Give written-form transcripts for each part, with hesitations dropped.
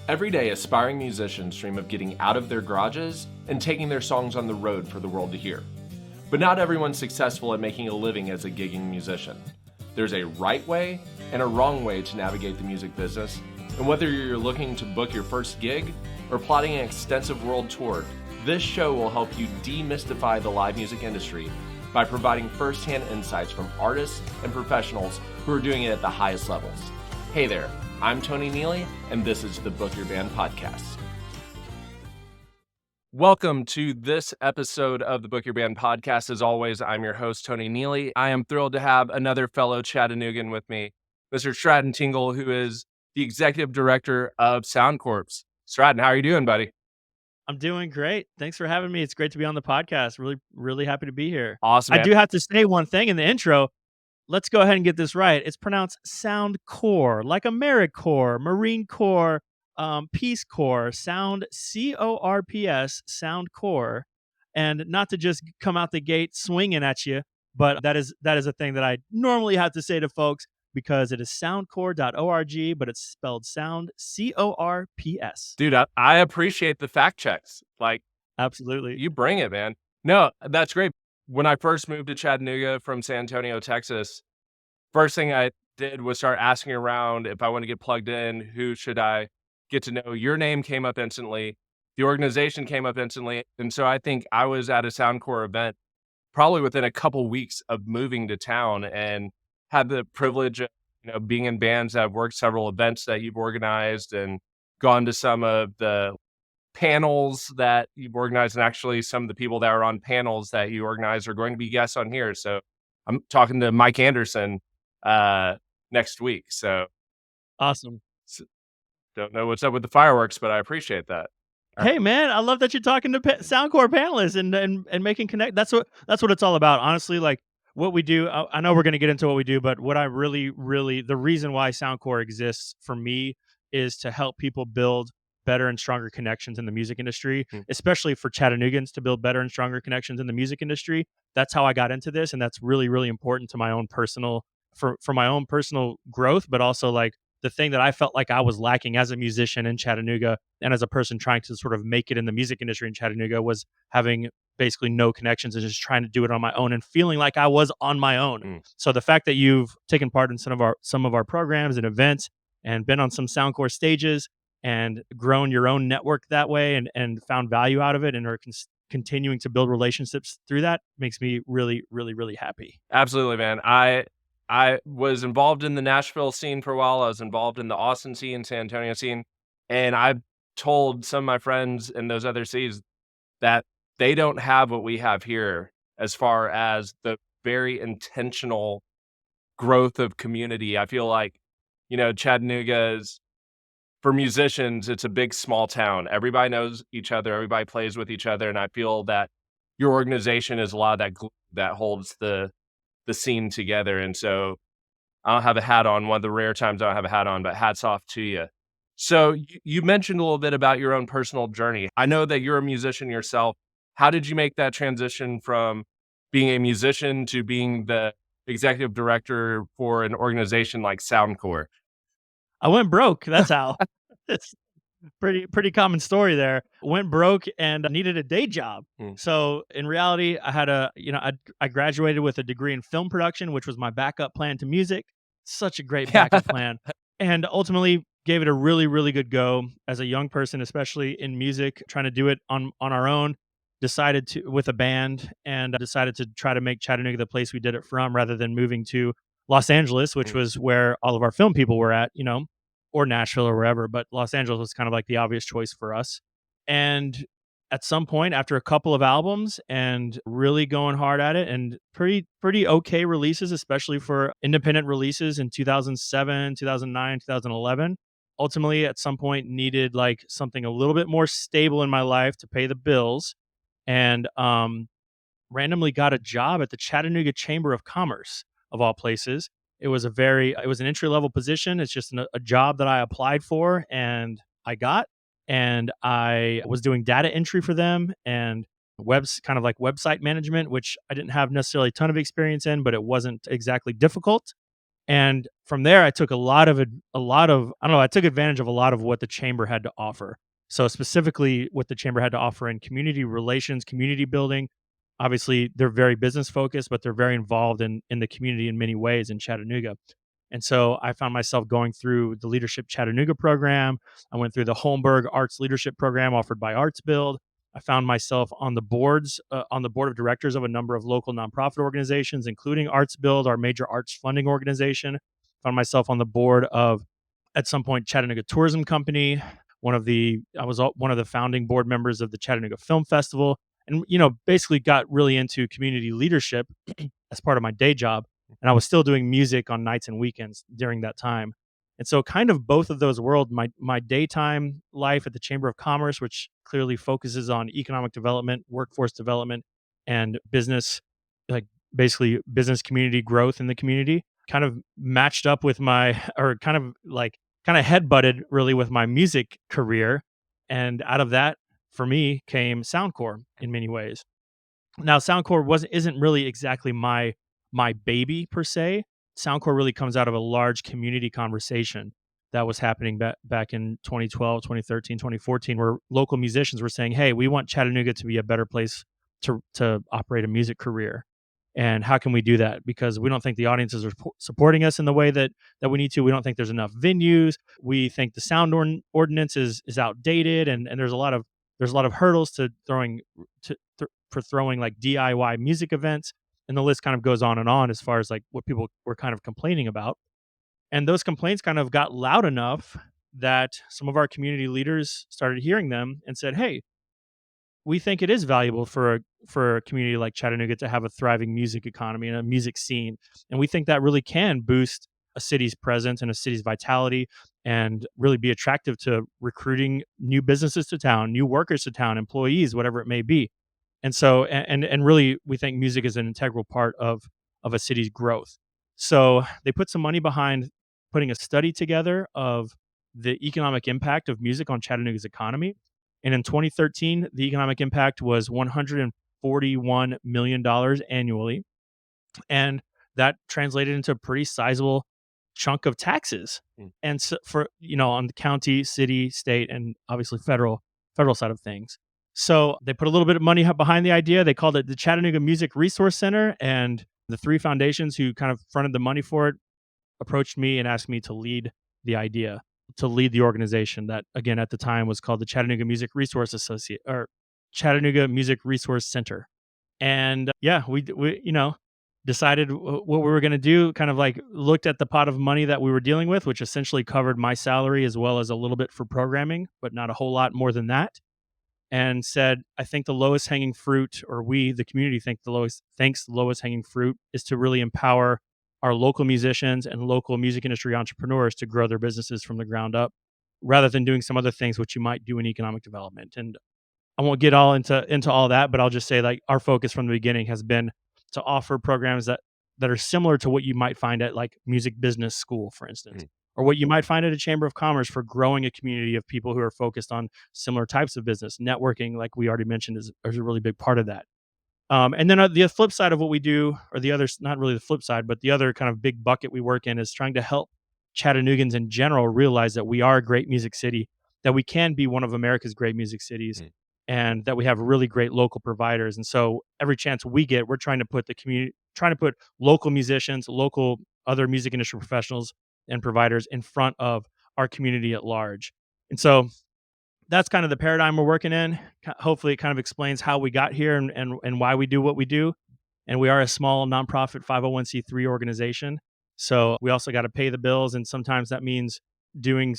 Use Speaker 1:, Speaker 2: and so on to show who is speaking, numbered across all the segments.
Speaker 1: Every day, aspiring musicians dream of getting out of their garages and taking their songs on the road for the world to hear. But not everyone's successful at making a living as a gigging musician. There's a right way and a wrong way to navigate the music business, and whether you're looking to book your first gig or plotting an extensive world tour, this show will help you demystify the live music industry by providing first-hand insights from artists and professionals who are doing it at the highest levels. Hey there, I'm Tony Neely, and this is the Book Your Band Podcast. Welcome to this episode of the Book Your Band Podcast. As always, I'm your host, Tony Neely. I am thrilled to have another fellow Chattanoogan with me, Mr. Stratton Tingle, who is the Executive Director of SoundCorps. Stratton, how are you doing, buddy?
Speaker 2: I'm doing great. Thanks for having me. It's great to be on the podcast. Really happy to be here.
Speaker 1: Awesome, man.
Speaker 2: I do have to say one thing in the intro. Let's go ahead and get this right. It's pronounced SoundCorps, like AmeriCorps, Marine Corps, Peace Corps, Sound, C-O-R-P-S, SoundCorps. And not to just come out the gate swinging at you, but that is a thing that I normally have to say to folks because it is soundcorps.org, but it's spelled sound, C-O-R-P-S.
Speaker 1: Dude, I appreciate the fact checks.
Speaker 2: Absolutely.
Speaker 1: You bring it, man. No, that's great. When I first moved to Chattanooga from San Antonio, Texas, first thing I did was start asking around if I want to get plugged in, who should I get to know? Your name came up instantly. The organization came up instantly. And so I think I was at a SoundCorps event probably within a couple weeks of moving to town and had the privilege of being in bands that have worked several events that you've organized and gone to some of the panels that you've organized, and actually some of the people that are on panels that you organize are going to be guests on here. So I'm talking to Mike Anderson next week. So
Speaker 2: awesome.
Speaker 1: Don't know what's up with the fireworks, but I appreciate that.
Speaker 2: Hey man, I love that you're talking to SoundCorps panelists and making connect. That's what it's all about. Honestly, like what we do. I know we're going to get into what we do, but what I really the reason why SoundCorps exists for me is to help people build better and stronger connections in the music industry, especially for Chattanoogans to build better and stronger connections in the music industry. That's how I got into this, and that's really important to my own personal for my own personal growth, but also like the thing that I felt like I was lacking as a musician in Chattanooga and as a person trying to sort of make it in the music industry in Chattanooga was having basically no connections and just trying to do it on my own and feeling like I was on my own. So the fact that you've taken part in some of our programs and events and been on some SoundCorps stages and grown your own network that way and found value out of it and are continuing to build relationships through that makes me really happy.
Speaker 1: Absolutely, man. I was involved in the Nashville scene for a while. I was involved in the Austin scene, San Antonio scene. And I've told some of my friends in those other cities that they don't have what we have here as far as the very intentional growth of community. I feel like, Chattanooga is, for musicians, it's a big, small town. Everybody knows each other. Everybody plays with each other. And I feel that your organization is a lot of that glue that holds the scene together. And so I don't have a hat on, one of the rare times I don't have a hat on, but hats off to you. So you mentioned a little bit about your own personal journey. I know that you're a musician yourself. How did you make that transition from being a musician to being the executive director for an organization like SoundCorps?
Speaker 2: I went broke. That's how. It's pretty common story there. Went broke and needed a day job. So in reality, I had I graduated with a degree in film production, which was my backup plan to music. Such a great backup plan. And ultimately gave it a really good go as a young person, especially in music, trying to do it on our own. Decided to with a band and decided to try to make Chattanooga the place we did it from rather than moving to Los Angeles, which was where all of our film people were at, or Nashville or wherever, but Los Angeles was kind of like the obvious choice for us. And at some point, after a couple of albums and really going hard at it and pretty okay releases, especially for independent releases in 2007, 2009, 2011, ultimately at some point needed like something a little bit more stable in my life to pay the bills, and randomly got a job at the Chattanooga Chamber of Commerce, of all places. It was an entry-level position. It's just a job that I applied for and I got. And I was doing data entry for them and kind of like website management, which I didn't have necessarily a ton of experience in, but it wasn't exactly difficult. And from there, I took a lot of I don't know, I took advantage of a lot of what the chamber had to offer. So specifically what the chamber had to offer in community relations, community building. Obviously, they're very business focused, but they're very involved in the community in many ways in Chattanooga. And so I found myself going through the Leadership Chattanooga program. I went through the Holmberg Arts Leadership program offered by Arts Build. I found myself on the board of directors of a number of local nonprofit organizations, including Arts Build, our major arts funding organization. Found myself on the board of, at some point, Chattanooga Tourism Company. I was one of the founding board members of the Chattanooga Film Festival, and basically got really into community leadership as part of my day job. And I was still doing music on nights and weekends during that time. And so kind of both of those worlds, my daytime life at the Chamber of Commerce, which clearly focuses on economic development, workforce development, and business, like basically business community growth in the community, kind of matched up with my or kind of head butted really with my music career. And out of that, for me, came SoundCorps in many ways. Now, SoundCorps wasn't isn't really exactly my baby per se. SoundCorps really comes out of a large community conversation that was happening back in 2012, 2013, 2014, where local musicians were saying, "Hey, we want Chattanooga to be a better place to operate a music career. And how can we do that? Because we don't think the audiences are supporting us in the way that we need to. We don't think there's enough venues. We think the sound ordinance is outdated, and there's a lot of hurdles to for throwing like DIY music events, and the list kind of goes on and on as far as like what people were kind of complaining about. And those complaints kind of got loud enough that some of our community leaders started hearing them and said, "Hey, we think it is valuable for a community like Chattanooga to have a thriving music economy and a music scene, and we think that really can boost a city's presence and a city's vitality, and really be attractive to recruiting new businesses to town, new workers to town, employees, whatever it may be." And so and really we think music is an integral part of a city's growth. So they put some money behind putting a study together of the economic impact of music on Chattanooga's economy. And in 2013, the economic impact was $141 million annually. And that translated into a pretty sizable chunk of taxes.
Speaker 1: Mm.
Speaker 2: And so for, on the county, city, state, and obviously federal side of things. So they put a little bit of money behind the idea. They called it the Chattanooga Music Resource Center. And the three foundations who kind of fronted the money for it approached me and asked me to lead the idea, to lead the organization that, again, at the time was called the Chattanooga Music Resource Associate or Chattanooga Music Resource Center. And yeah, we decided what we were going to do, kind of like looked at the pot of money that we were dealing with, which essentially covered my salary as well as a little bit for programming, but not a whole lot more than that. And said, I think the lowest hanging fruit, or we, the community, thinks the lowest hanging fruit is to really empower our local musicians and local music industry entrepreneurs to grow their businesses from the ground up, rather than doing some other things which you might do in economic development. And I won't get all into all that, but I'll just say like our focus from the beginning has been to offer programs that are similar to what you might find at like music business school, for instance,
Speaker 1: Mm.
Speaker 2: or what you might find at a chamber of commerce for growing a community of people who are focused on similar types of business. Networking, like we already mentioned, is a really big part of that. And then the flip side of what we do, or the other, not really the flip side, but the other kind of big bucket we work in is trying to help Chattanoogans in general realize that we are a great music city, that we can be one of America's great music cities,
Speaker 1: Mm.
Speaker 2: and that we have really great local providers. And so every chance we get, we're trying to put local musicians, local other music industry professionals and providers in front of our community at large. And so that's kind of the paradigm we're working in. Hopefully, it kind of explains how we got here and why we do what we do. And we are a small nonprofit 501c3 organization. So we also got to pay the bills. And sometimes that means doing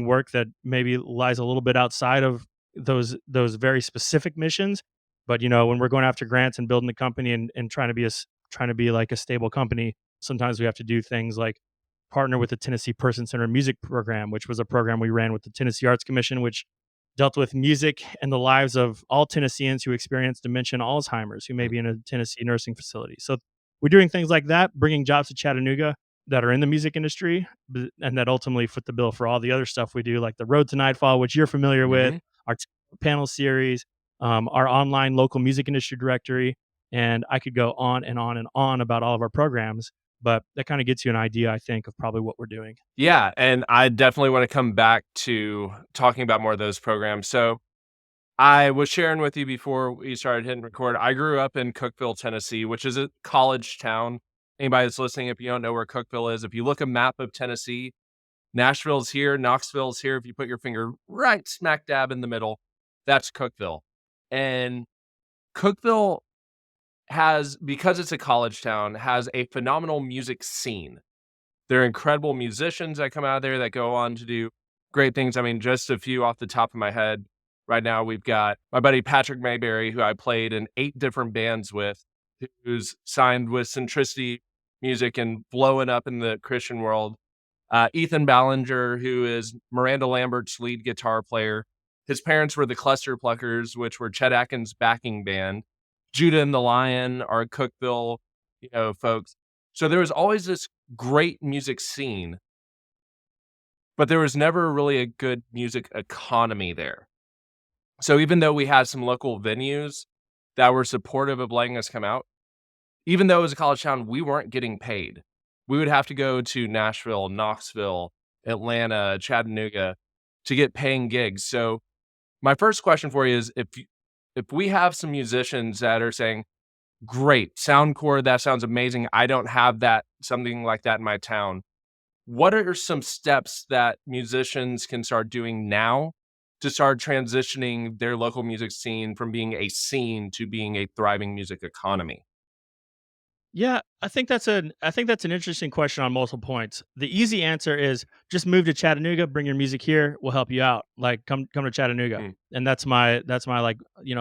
Speaker 2: work that maybe lies a little bit outside of those very specific missions. But when we're going after grants and building the company and trying to be like a stable company, sometimes we have to do things like partner with the Tennessee Person Centered Music Program, which was a program we ran with the Tennessee Arts Commission, which dealt with music and the lives of all Tennesseans who experience dementia and Alzheimer's, who may
Speaker 1: Mm.
Speaker 2: be in a Tennessee nursing facility. So we're doing things like that, bringing jobs to Chattanooga that are in the music industry, and that ultimately foot the bill for all the other stuff we do, like the Road to Nightfall, which you're familiar with,
Speaker 1: Mhm.
Speaker 2: our panel series, our online local music industry directory, and I could go on and on and on about all of our programs. But that kind of gets you an idea, I think, of probably what we're doing.
Speaker 1: Yeah, and I definitely wanna come back to talking about more of those programs. So, I was sharing with you before we started hitting record, I grew up in Cookeville, Tennessee, which is a college town. Anybody that's listening, if you don't know where Cookeville is, if you look a map of Tennessee, Nashville's here, Knoxville's here. If you put your finger right smack dab in the middle, that's Cookeville. And Cookeville has, because it's a college town, has a phenomenal music scene. There are incredible musicians that come out of there that go on to do great things. I mean, just a few off the top of my head. Right now, we've got my buddy Patrick Mayberry, who I played in 8 different bands with, who's signed with Centricity Music and blowing up in the Christian world. Ethan Ballinger, who is Miranda Lambert's lead guitar player. His parents were the Cluster Pluckers, which were Chet Atkins' backing band. Judah and the Lion are Cookeville, folks. So there was always this great music scene, but there was never really a good music economy there. So even though we had some local venues that were supportive of letting us come out, even though it was a college town, we weren't getting paid. We would have to go to Nashville, Knoxville, Atlanta, Chattanooga to get paying gigs. So my first question for you is, if we have some musicians that are saying, "Great, SoundCorps, that sounds amazing. I don't have something like that in my town." What are some steps that musicians can start doing now to start transitioning their local music scene from being a scene to being a thriving music economy?
Speaker 2: Yeah, I think that's an interesting question on multiple points. The easy answer is just move to Chattanooga, bring your music here, we'll help you out. Like come to Chattanooga.
Speaker 1: Mm,
Speaker 2: And that's my like,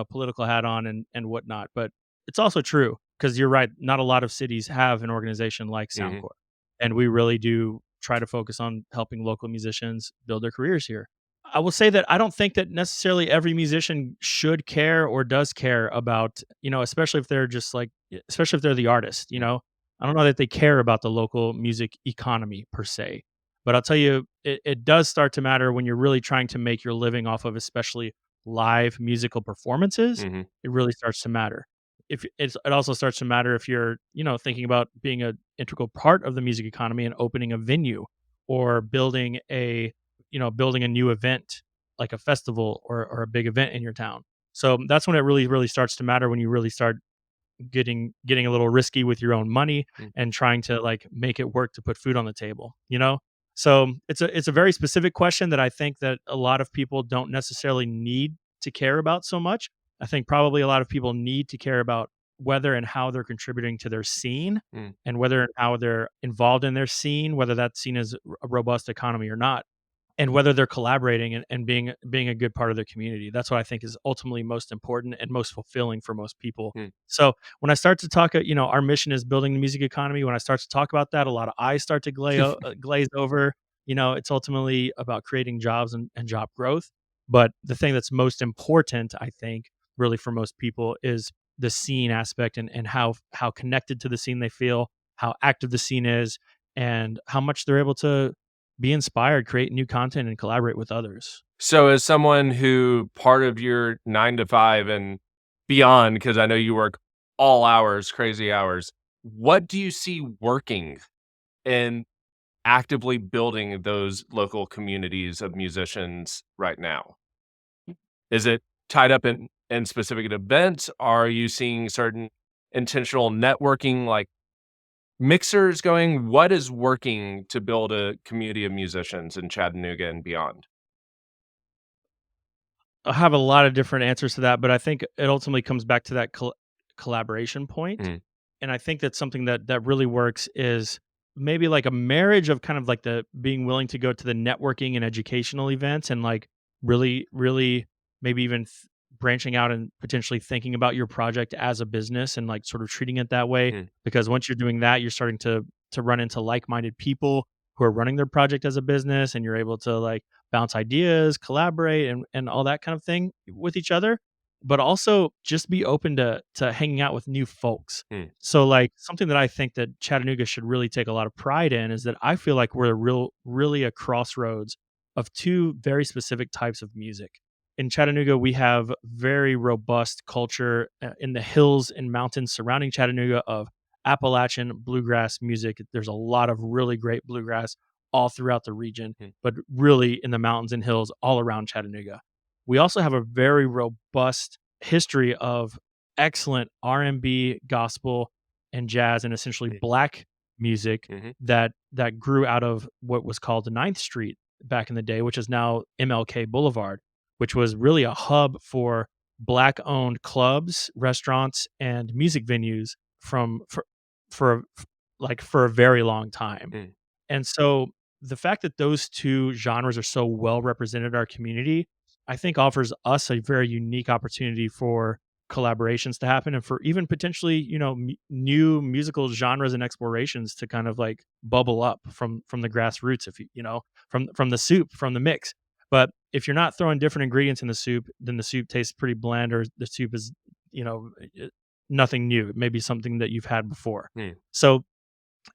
Speaker 2: political hat on and whatnot. But it's also true because you're right, not a lot of cities have an organization like
Speaker 1: mhm,
Speaker 2: SoundCorps. And we really do try to focus on helping local musicians build their careers here. I will say that I don't think that necessarily every musician should care or does care about, especially if they're just like, especially if they're the artist,
Speaker 1: mm,
Speaker 2: I don't know that they care about the local music economy per se. But I'll tell you, it does start to matter when you're really trying to make your living off of especially live musical performances.
Speaker 1: mhm,
Speaker 2: It really starts to matter. It also starts to matter if you're, thinking about being an integral part of the music economy and opening a venue or building a new event like a festival or a big event in your town. So that's when it really, really starts to matter when you really start getting a little risky with your own money
Speaker 1: mm.
Speaker 2: and trying to like make it work to put food on the table. So it's a very specific question that I think that a lot of people don't necessarily need to care about so much. I think probably a lot of people need to care about whether and how they're contributing to their scene
Speaker 1: Mm.
Speaker 2: and whether and how they're involved in their scene, whether that scene is a robust economy or not, and whether they're collaborating and being a good part of their community. That's what I think is ultimately most important and most fulfilling for most people.
Speaker 1: Mm.
Speaker 2: So when I start to talk, our mission is building the music economy. When I start to talk about that, a lot of eyes start to glaze over. It's ultimately about creating jobs and job growth. But the thing that's most important, I think, really for most people is the scene aspect and how connected to the scene they feel, how active the scene is, and how much they're able to be inspired, create new content, and collaborate with others.
Speaker 1: So as someone who part of your 9 to 5 and beyond, because I know you work all hours, crazy hours, what do you see working in actively building those local communities of musicians right now? Is it tied up in specific events? Are you seeing certain intentional networking, like mixers going? What is working to build a community of musicians in Chattanooga and beyond?
Speaker 2: I have a lot of different answers to that, but I think it ultimately comes back to that collaboration point.
Speaker 1: Mm,
Speaker 2: And I think that's something that really works is maybe like a marriage of kind of like the being willing to go to the networking and educational events and like really, really maybe even branching out and potentially thinking about your project as a business and like sort of treating it that way.
Speaker 1: mm,
Speaker 2: Because once you're doing that, you're starting to run into like-minded people who are running their project as a business, and you're able to like bounce ideas, collaborate, and all that kind of thing with each other. But also just be open to hanging out with new folks.
Speaker 1: mm.
Speaker 2: So like something that I think that Chattanooga should really take a lot of pride in is that I feel like we're really a crossroads of two very specific types of music. In Chattanooga, we have very robust culture in the hills and mountains surrounding Chattanooga of Appalachian bluegrass music. There's a lot of really great bluegrass all throughout the region,
Speaker 1: Mm.
Speaker 2: but really in the mountains and hills all around Chattanooga. We also have a very robust history of excellent R&B, gospel, and jazz, and essentially
Speaker 1: Mm.
Speaker 2: black music
Speaker 1: Mhm.
Speaker 2: that grew out of what was called the Ninth Street back in the day, which is now MLK Boulevard, which was really a hub for black-owned clubs, restaurants, and music venues from for for a very long time.
Speaker 1: Mm.
Speaker 2: And so the fact that those 2 genres are so well represented in our community, I think offers us a very unique opportunity for collaborations to happen and for even potentially, new musical genres and explorations to kind of like bubble up from the grassroots, if from the soup, from the mix. But if you're not throwing different ingredients in the soup, then the soup tastes pretty bland, or the soup is, you know, nothing new. It may be something that you've had before.
Speaker 1: Mm.
Speaker 2: So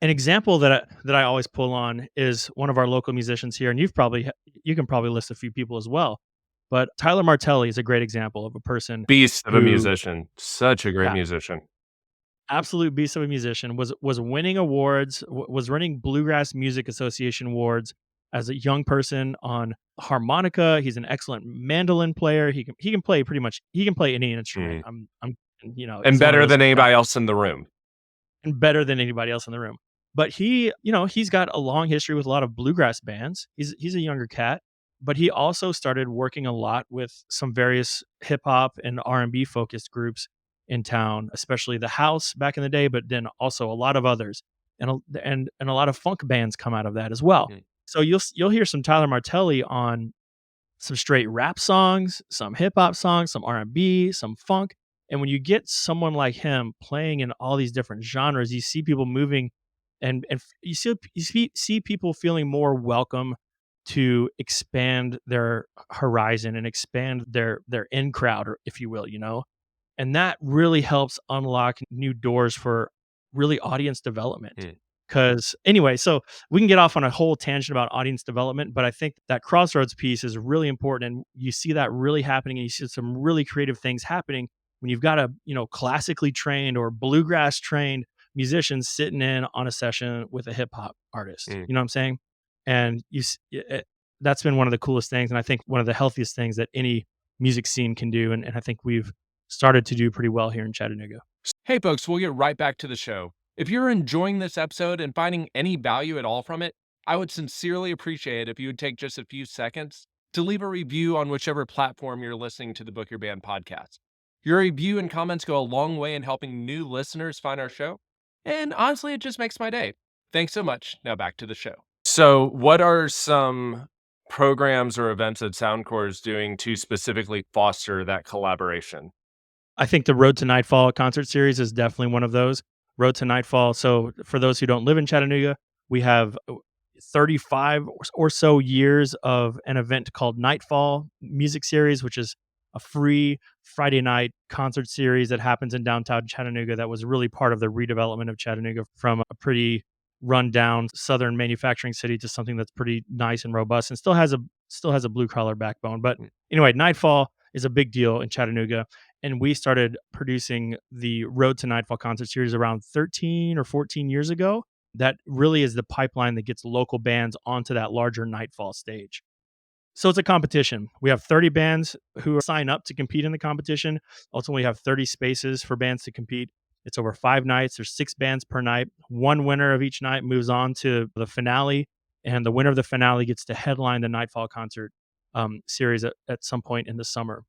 Speaker 2: an example that I always pull on is one of our local musicians here, and you can probably list a few people as well. But Tyler Martelli is a great example of a person
Speaker 1: Beast of a
Speaker 2: who,
Speaker 1: musician. Such a great
Speaker 2: yeah,
Speaker 1: musician.
Speaker 2: absolute beast of a musician, was winning awards, was running Bluegrass Music Association awards as a young person on harmonica. He's an excellent mandolin player. He can play any instrument.
Speaker 1: Mhm.
Speaker 2: I'm
Speaker 1: And
Speaker 2: it's one of
Speaker 1: better
Speaker 2: those
Speaker 1: than
Speaker 2: things
Speaker 1: anybody else in the room.
Speaker 2: and better than anybody else in the room. But he's got a long history with a lot of bluegrass bands. He's a younger cat, but he also started working a lot with some various hip hop and R&B focused groups in town, especially the House back in the day, but then also a lot of others. And a lot of funk bands come out of that as well.
Speaker 1: Mm.
Speaker 2: So you'll hear some Tyler Martelli on some straight rap songs, some hip hop songs, some R&B, some funk. And when you get someone like him playing in all these different genres, you see people moving you see people feeling more welcome to expand their horizon and expand their in crowd, or if you will. And that really helps unlock new doors for really audience development.
Speaker 1: Mm.
Speaker 2: Because anyway, so we can get off on a whole tangent about audience development, but I think that crossroads piece is really important. And you see that really happening, and you see some really creative things happening when you've got a classically trained or bluegrass trained musician sitting in on a session with a hip hop artist.
Speaker 1: Mm.
Speaker 2: You know what I'm saying? And that's been one of the coolest things, and I think one of the healthiest things that any music scene can do. And I think we've started to do pretty well here in Chattanooga.
Speaker 1: Hey, folks, we'll get right back to the show. If you're enjoying this episode and finding any value at all from it, I would sincerely appreciate it if you would take just a few seconds to leave a review on whichever platform you're listening to the Book Your Band podcast. Your review and comments go a long way in helping new listeners find our show. And honestly, it just makes my day. Thanks so much. Now back to the show. So, what are some programs or events that SoundCorps is doing to specifically foster that collaboration?
Speaker 2: I think the Road to Nightfall concert series is definitely one of those. Road to Nightfall. So for those who don't live in Chattanooga, we have 35 or so years of an event called Nightfall Music Series, which is a free Friday night concert series that happens in downtown Chattanooga that was really part of the redevelopment of Chattanooga from a pretty rundown southern manufacturing city to something that's pretty nice and robust and still has a blue collar backbone. But anyway, Nightfall is a big deal in Chattanooga, and we started producing the Road to Nightfall concert series around 13 or 14 years ago. That really is the pipeline that gets local bands onto that larger Nightfall stage. So it's a competition. We have 30 bands who sign up to compete in the competition. Ultimately, we have 30 spaces for bands to compete. It's over 5 nights. There's 6 bands per night. One winner of each night moves on to the finale, and the winner of the finale gets to headline the Nightfall concert series at some point in the summer.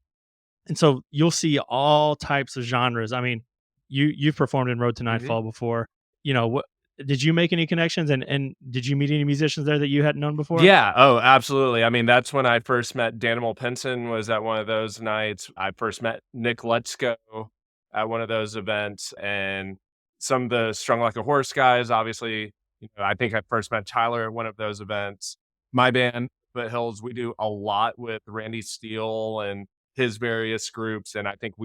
Speaker 2: And so you'll see all types of genres. I mean, you've performed in Road to
Speaker 1: Mhm.
Speaker 2: Nightfall before. What did you make any connections, and did you meet any musicians there that you hadn't known before?
Speaker 1: Yeah. Oh, absolutely. I mean, that's when I first met Danimal Pinson was at one of those nights. I first met Nick Letsko at one of those events, and some of the Strung Like a Horse guys, obviously, I think I first met Tyler at one of those events. My band, Foothills, we do a lot with Randy Steele and his various groups. And I think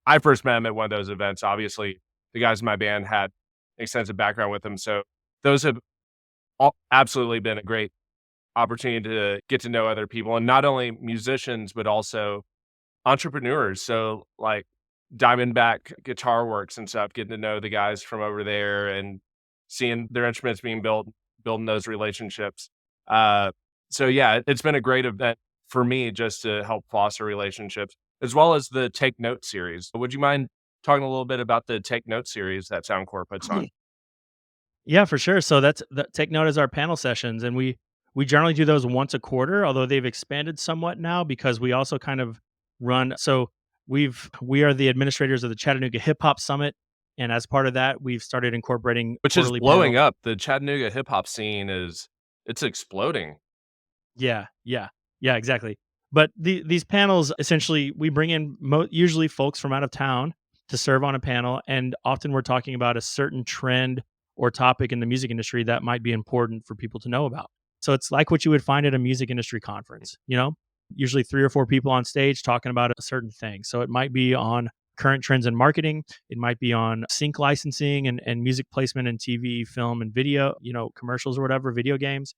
Speaker 1: I first met him at one of those events. Obviously, the guys in my band had extensive background with him. So those have absolutely been a great opportunity to get to know other people, and not only musicians, but also entrepreneurs. So like Diamondback Guitar Works and stuff, getting to know the guys from over there and seeing their instruments being built, building those relationships. Uh, so yeah, it's been a great event for me just to help foster relationships, as well as the Take Note series. Would you mind talking a little bit about the Take Note series that SoundCorps puts on?
Speaker 2: Yeah, for sure. So take note as our panel sessions, and we generally do those once a quarter, although they've expanded somewhat now because we also kind of run. So we are the administrators of the Chattanooga Hip Hop Summit, and as part of that, we've started incorporating
Speaker 1: Which is
Speaker 2: quarterly panels.
Speaker 1: blowing up. The Chattanooga hip hop scene is it's exploding.
Speaker 2: Yeah, yeah, yeah, exactly. But these panels essentially we bring in usually folks from out of town to serve on a panel, and often we're talking about a certain trend or topic in the music industry that might be important for people to know about. So it's like what you would find at a music industry conference, usually 3 or 4 people on stage talking about a certain thing. So it might be on current trends in marketing, it might be on sync licensing and music placement in TV, film, and video, commercials or whatever, video games.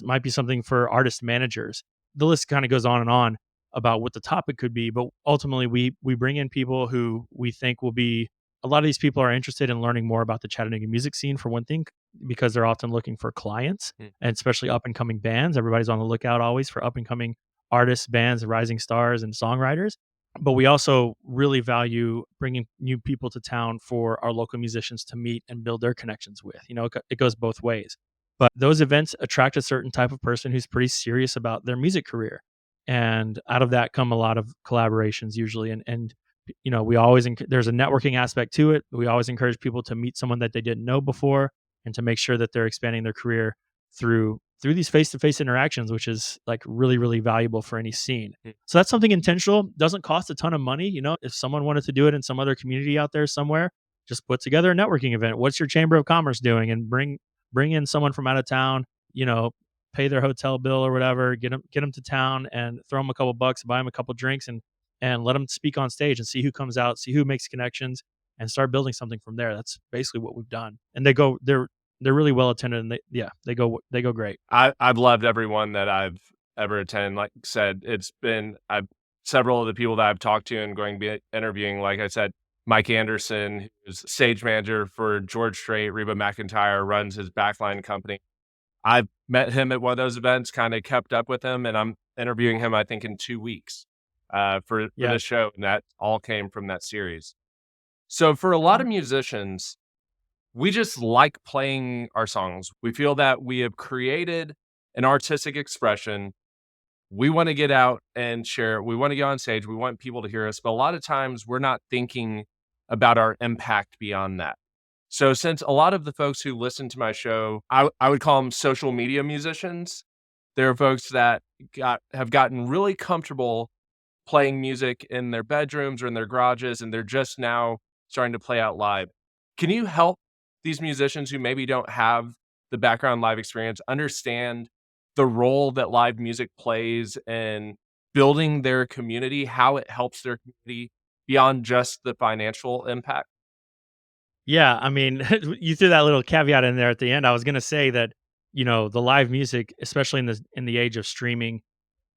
Speaker 2: Might be something for artist managers. The list kind of goes on about what the topic could be, but ultimately we bring in people who we think will be. A lot of these people are interested in learning more about the Chattanooga music scene for one thing, because they're often looking for clients,
Speaker 1: Mm.
Speaker 2: and especially up and coming bands. Everybody's on the lookout always for up and coming artists, bands, rising stars, and songwriters. But we also really value bringing new people to town for our local musicians to meet and build their connections with. It goes both ways. But those events attract a certain type of person who's pretty serious about their music career. And out of that come a lot of collaborations usually. And we always, there's a networking aspect to it. We always encourage people to meet someone that they didn't know before and to make sure that they're expanding their career through these face-to-face interactions, which is like really, really valuable for any scene.
Speaker 1: Mm.
Speaker 2: So that's something intentional, doesn't cost a ton of money. If someone wanted to do it in some other community out there somewhere, just put together a networking event. What's your chamber of commerce doing? And bring in someone from out of town, pay their hotel bill or whatever, get them to town and throw them a couple bucks, buy them a couple drinks, and let them speak on stage and see who comes out, see who makes connections, and start building something from there. That's basically what we've done. And they're really well attended, and they go great.
Speaker 1: I've loved everyone that I've ever attended. Like I said, it's been I've several of the people that I've talked to and going to be interviewing, like I said, Mike Anderson, who's stage manager for George Strait, Reba McEntire, runs his backline company. I've met him at one of those events, kind of kept up with him, and I'm interviewing him, I think, in 2 weeks for
Speaker 2: Yeah.
Speaker 1: this show. And that all came from that series. So for a lot of musicians, we just like playing our songs. We feel that we have created an artistic expression. We want to get out and share it. We want to get on stage. We want people to hear us. But a lot of times we're not thinking about our impact beyond that. So since a lot of the folks who listen to my show, I would call them social media musicians. There are folks that have gotten really comfortable playing music in their bedrooms or in their garages, and they're just now starting to play out live. Can you help these musicians who maybe don't have the background live experience understand the role that live music plays in building their community, how it helps their community beyond just the financial impact?
Speaker 2: Yeah, I mean, you threw that little caveat in there at the end. I was gonna say that, the live music, especially in the age of streaming,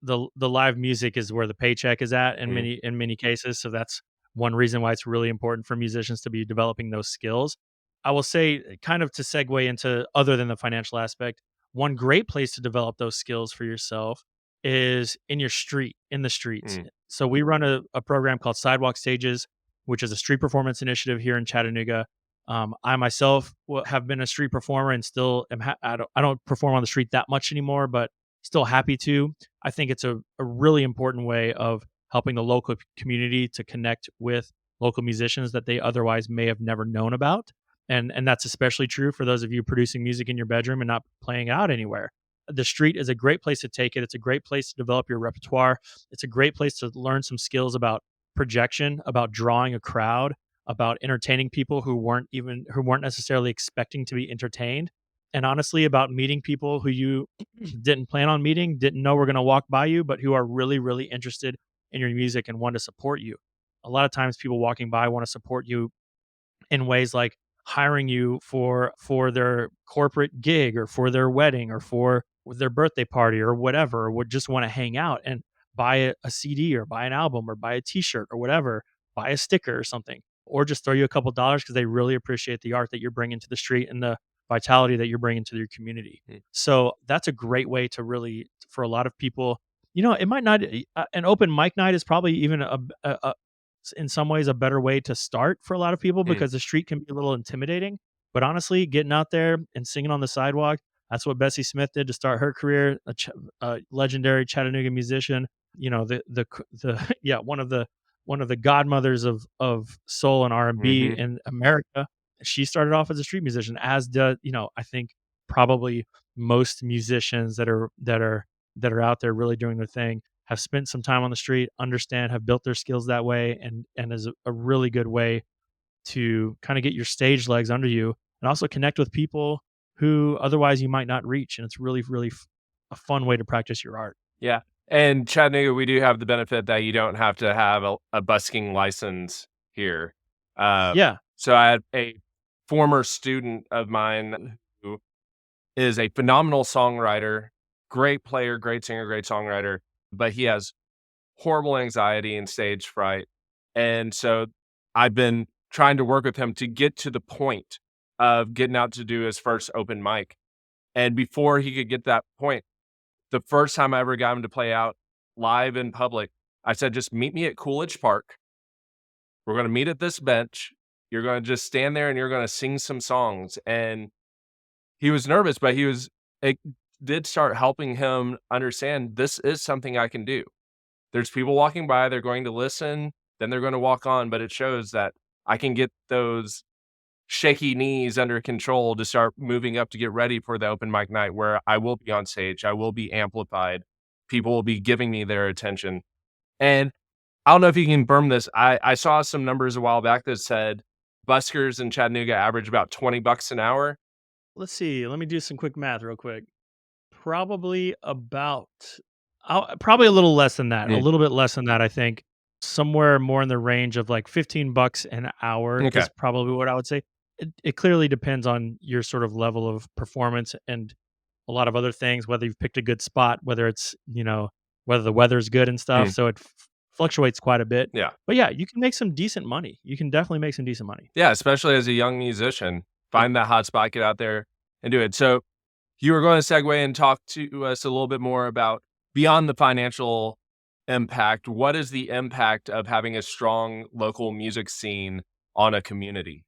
Speaker 2: the live music is where the paycheck is at in
Speaker 1: Mm.
Speaker 2: many cases. So that's one reason why it's really important for musicians to be developing those skills. I will say, kind of to segue into other than the financial aspect, one great place to develop those skills for yourself is in the streets.
Speaker 1: Mm.
Speaker 2: So we run a program called Sidewalk Stages, which is a street performance initiative here in Chattanooga. I myself have been a street performer and still I don't perform on the street that much anymore, but still happy to. I think it's a really important way of helping the local community to connect with local musicians that they otherwise may have never known about. And that's especially true for those of you producing music in your bedroom and not playing out anywhere. The street is a great place to take it. It's a great place to develop your repertoire. It's a great place to learn some skills about projection, about drawing a crowd, about entertaining people who weren't necessarily expecting to be entertained, and honestly about meeting people who you didn't plan on meeting, didn't know were going to walk by you, but who are really, really interested in your music and want to support you. A lot of times people walking by want to support you in ways like hiring you for their corporate gig or for their wedding or for their birthday party or whatever, or would just want to hang out and buy a CD or buy an album or buy a t-shirt or whatever. buy a sticker or something, or just throw you a couple dollars because they really appreciate the art that you're bringing to the street and the vitality that you're bringing to your community.
Speaker 1: Mm.
Speaker 2: So that's a great way to really, for a lot of people, it might not, an open mic night is probably even in some ways a better way to start for a lot of people
Speaker 1: Mm.
Speaker 2: because the street can be a little intimidating. But honestly, getting out there and singing on the sidewalk, that's what Bessie Smith did to start her career, a legendary Chattanooga musician. Yeah, one of the godmothers of soul and R&B
Speaker 1: Mhm.
Speaker 2: in America. She started off as a street musician, as does, I think probably most musicians that are out there really doing their thing have spent some time on the street, understand, have built their skills that way, and is a really good way to kind of get your stage legs under you and also connect with people who otherwise you might not reach. And it's really, really a fun way to practice your art.
Speaker 1: Yeah, and Chattanooga, we do have the benefit that you don't have to have a busking license here. Uh,
Speaker 2: Yeah.
Speaker 1: so I had a former student of mine who is a phenomenal songwriter, great player, great singer, great songwriter, but he has horrible anxiety and stage fright. And so I've been trying to work with him to get to the point of getting out to do his first open mic. And before he could get that point, the first time I ever got him to play out live in public, I said, "Just meet me at Coolidge Park. We're gonna meet at this bench. You're gonna just stand there and you're gonna sing some songs." And he was nervous, but it did start helping him understand this is something I can do. There's people walking by, they're going to listen, then they're gonna walk on, but it shows that I can get those shaky knees under control to start moving up to get ready for the open mic night where I will be on stage, I will be amplified, people will be giving me their attention. And I don't know if you can confirm this. I saw some numbers a while back that said buskers in Chattanooga average about $20 an hour.
Speaker 2: Let's see. Let me do some quick math real quick. Probably about, probably a little less than that, a
Speaker 1: Mm,
Speaker 2: little bit less than that, I think. Somewhere more in the range of like 15 bucks an hour
Speaker 1: okay.
Speaker 2: is probably what I would say. It clearly depends on your sort of level of performance and a lot of other things, whether you've picked a good spot, whether it's, whether the weather's good and stuff.
Speaker 1: Mm,
Speaker 2: So it fluctuates quite a bit.
Speaker 1: yeah.
Speaker 2: But yeah, you can make some decent money. You can definitely make some decent money.
Speaker 1: Yeah, especially as a young musician, find that hot spot, get out there and do it. So you were going to segue and talk to us a little bit more about beyond the financial impact. What is the impact of having a strong local music scene on a community?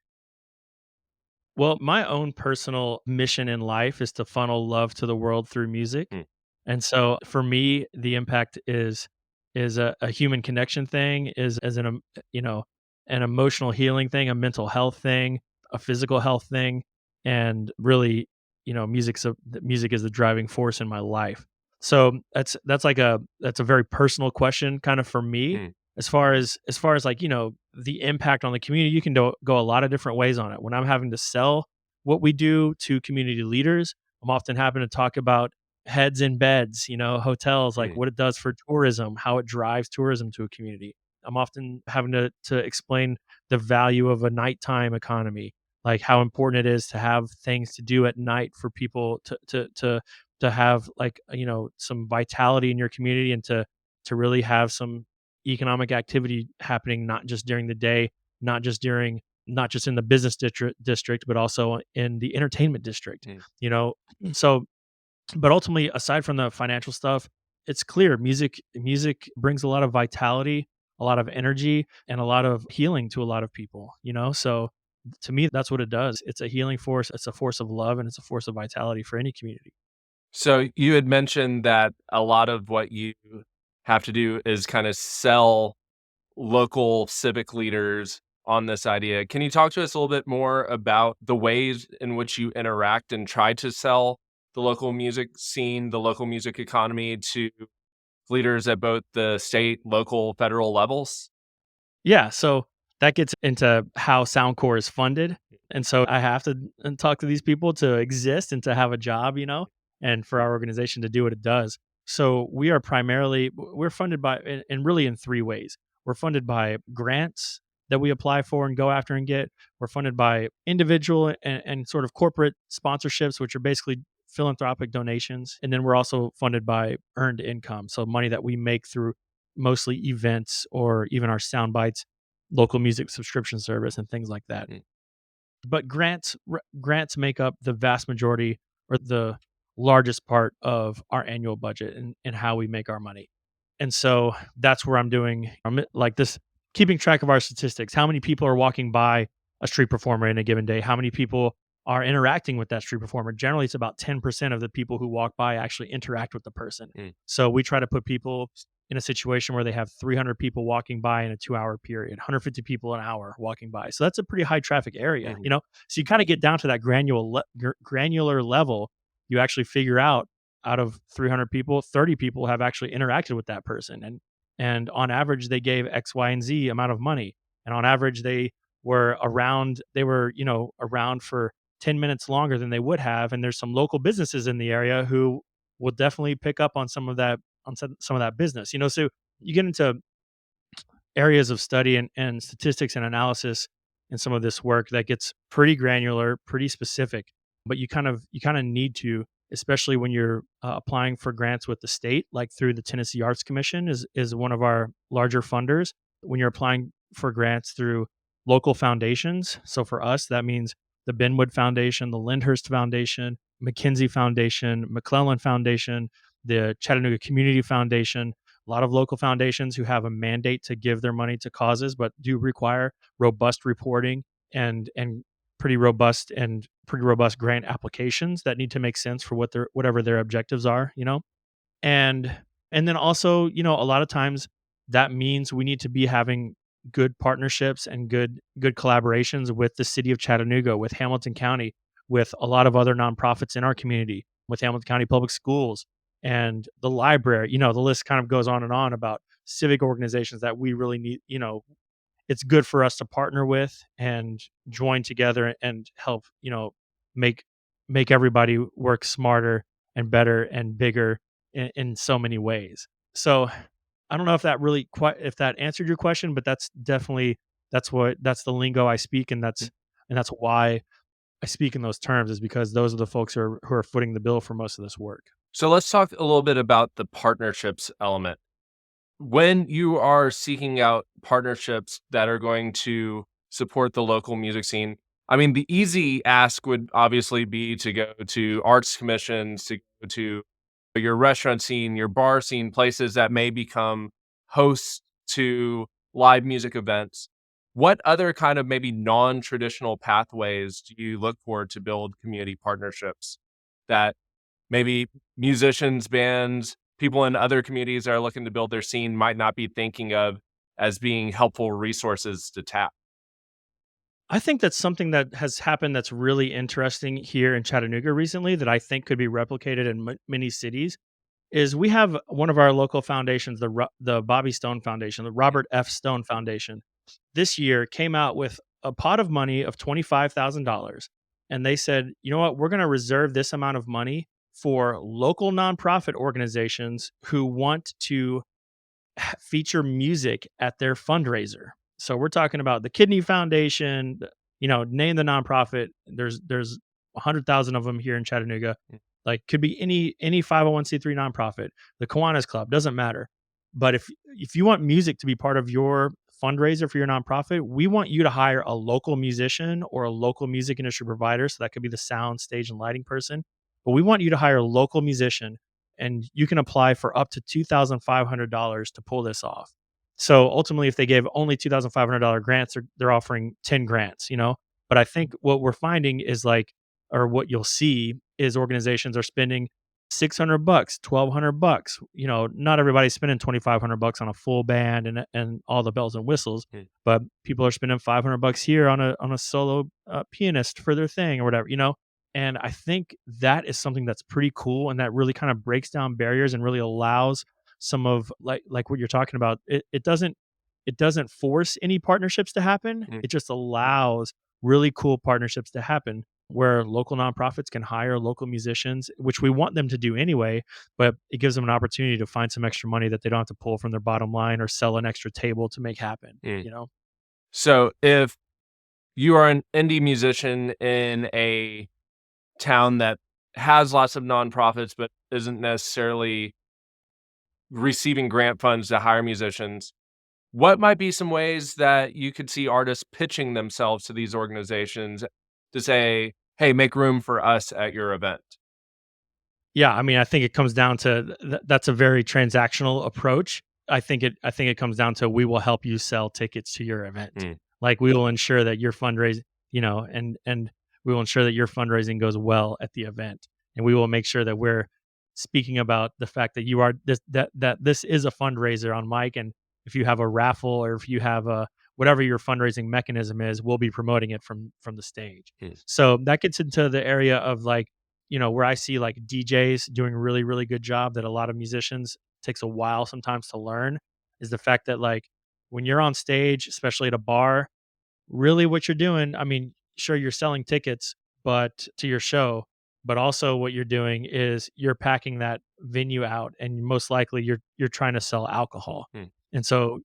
Speaker 2: Well, my own personal mission in life is to funnel love to the world through music.
Speaker 1: Mm,
Speaker 2: And so for me, the impact is a human connection thing, is as an emotional healing thing, a mental health thing, a physical health thing, and really, music is the driving force in my life. So that's a very personal question kind of for me.
Speaker 1: mm,
Speaker 2: As far as like, the impact on the community, you can go a lot of different ways on it. When I'm having to sell what we do to community leaders, I'm often having to talk about heads in beds, hotels, like
Speaker 1: mm,
Speaker 2: what it does for tourism, how it drives tourism to a community. I'm often having to explain the value of a nighttime economy, like how important it is to have things to do at night for people to have like some vitality in your community and to really have some economic activity happening not just during the day, not just in the business district, but also in the entertainment district.
Speaker 1: mm.
Speaker 2: You know, so but ultimately, aside from the financial stuff, it's clear music brings a lot of vitality, a lot of energy, and a lot of healing to a lot of people. So to me, that's what it does. It's a healing force. It's a force of love, and it's a force of vitality for any community.
Speaker 1: So you had mentioned that a lot of what you have to do is kind of sell local civic leaders on this idea. Can you talk to us a little bit more about the ways in which you interact and try to sell the local music scene, the local music economy to leaders at both the state, local, federal levels?
Speaker 2: Yeah, so that gets into how SoundCorps is funded, and so I have to talk to these people to exist and to have a job, and for our organization to do what it does. So we are we're funded by and really in 3 ways. We're funded by grants that we apply for and go after and get. We're funded by individual and sort of corporate sponsorships, which are basically philanthropic donations, and then we're also funded by earned income, so money that we make through mostly events or even our sound bites. local music subscription service and things like that.
Speaker 1: Mm,
Speaker 2: But grants make up the vast majority or the largest part of our annual budget and how we make our money. And so that's where I'm like this, keeping track of our statistics. How many people are walking by a street performer in a given day? How many people are interacting with that street performer? Generally, it's about 10% of the people who walk by actually interact with the person.
Speaker 1: mm,
Speaker 2: So we try to put people in a situation where they have 300 people walking by in a 2-hour period, 150 people an hour walking by. So that's a pretty high traffic area,
Speaker 1: mhm,
Speaker 2: you know? So you kind of get down to that granular level. You actually figure out of 300 people, 30 people have actually interacted with that person. And on average, they gave X, Y, and Z amount of money. And on average, they were, around for 10 minutes longer than they would have. And there's some local businesses in the area who will definitely pick up on some of that business. So you get into areas of study and statistics and analysis in some of this work that gets pretty granular, pretty specific. But you kind of need to, especially when you're applying for grants with the state, like through the Tennessee Arts Commission is one of our larger funders. When you're applying for grants through local foundations, so for us that means the Benwood Foundation, the Lyndhurst Foundation, McKinsey Foundation, McClellan Foundation, the Chattanooga Community Foundation, a lot of local foundations who have a mandate to give their money to causes, but do require robust reporting and pretty robust grant applications that need to make sense for whatever their objectives are. And then also, a lot of times that means we need to be having good partnerships and good collaborations with the city of Chattanooga, with Hamilton County, with a lot of other nonprofits in our community, with Hamilton County Public Schools and the library. The list kind of goes on and on about civic organizations that we really need. It's good for us to partner with and join together and help, make everybody work smarter and better and bigger in so many ways. So I don't know if that really quite if that answered your question, but that's the lingo I speak, and
Speaker 1: mm.
Speaker 2: that's why I speak in those terms, is because those are the folks who are footing the bill for most of this work.
Speaker 1: So let's talk a little bit about the partnerships element. When you are seeking out partnerships that are going to support the local music scene, I mean, the easy ask would obviously be to go to arts commissions, to go to your restaurant scene, your bar scene, places that may become hosts to live music events. What other kind of maybe non-traditional pathways do you look for to build community partnerships that maybe musicians, bands, people in other communities that are looking to build their scene might not be thinking of as being helpful resources to tap?
Speaker 2: I think that's something that has happened that's really interesting here in Chattanooga recently that I think could be replicated in many cities. Is we have one of our local foundations, the Bobby Stone Foundation, the Robert F. Stone Foundation, this year came out with a pot of money of $25,000, and they said, you know what, we're going to reserve this amount of money for local nonprofit organizations who want to feature music at their fundraiser. So we're talking about the Kidney Foundation, name the nonprofit. There's 100,000 of them here in Chattanooga.
Speaker 1: Mm,
Speaker 2: Like could be any 501c3 nonprofit, the Kiwanis Club, doesn't matter. But if you want music to be part of your fundraiser for your nonprofit, we want you to hire a local musician or a local music industry provider. So that could be the sound, stage, and lighting person. But we want you to hire a local musician, and you can apply for up to $2,500 to pull this off. So ultimately, if they gave only $2,500 grants, they're offering 10 grants. But I think what we're finding is or what you'll see is organizations are spending $600, $1,200. Not everybody's spending $2,500 on a full band and all the bells and whistles,
Speaker 1: mm,
Speaker 2: but people are spending $500 here on a solo pianist for their thing or whatever. And I think that is something that's pretty cool, and that really kind of breaks down barriers and really allows some of like what you're talking about. It doesn't force any partnerships to happen.
Speaker 1: mm,
Speaker 2: It just allows really cool partnerships to happen where local nonprofits can hire local musicians, which we want them to do anyway, but it gives them an opportunity to find some extra money that they don't have to pull from their bottom line or sell an extra table to make happen,
Speaker 1: mm.
Speaker 2: you know?
Speaker 1: So if you are an indie musician in a town that has lots of nonprofits but isn't necessarily receiving grant funds to hire musicians, What might be some ways that you could see artists pitching themselves to these organizations to say, "Hey, make room for us at your event?"
Speaker 2: Yeah, I mean, I think it comes down to that's a very transactional approach. I think it comes down to we will help you sell tickets to your event.
Speaker 1: Mm,
Speaker 2: Like we will ensure that your fundraising, and we will ensure that your fundraising goes well at the event. And we will make sure that we're speaking about the fact that you are that this is a fundraiser on mic, and if you have a raffle or if you have a whatever your fundraising mechanism is, we'll be promoting it from the stage.
Speaker 1: mm,
Speaker 2: So that gets into the area of like where I see like DJs doing a really, really good job that a lot of musicians takes a while sometimes to learn is the fact that like when you're on stage, especially at a bar, really what you're doing, I mean, sure you're selling tickets, but to your show, but also what you're doing is you're packing that venue out and most likely you're trying to sell alcohol.
Speaker 1: mm,
Speaker 2: And so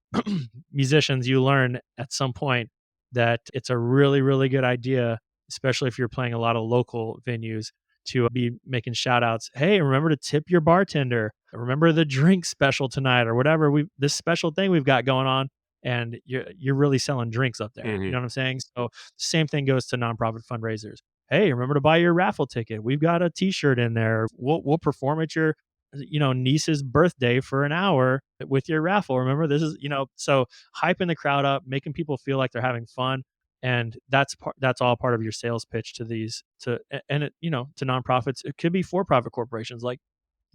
Speaker 2: musicians, you learn at some point that it's a really, really good idea, especially if you're playing a lot of local venues, to be making shout outs. Hey, remember to tip your bartender. Remember the drink special tonight or whatever we this special thing we've got going on, and you're really selling drinks up there. You
Speaker 1: mhm,
Speaker 2: know what I'm saying? So same thing goes to nonprofit fundraisers. Hey, remember to buy your raffle ticket. We've got a T-shirt in there. We'll perform at your niece's birthday for an hour with your raffle. Remember this is so hyping the crowd up, making people feel like they're having fun, and that's all part of your sales pitch to these to and it to nonprofits. It could be for profit corporations like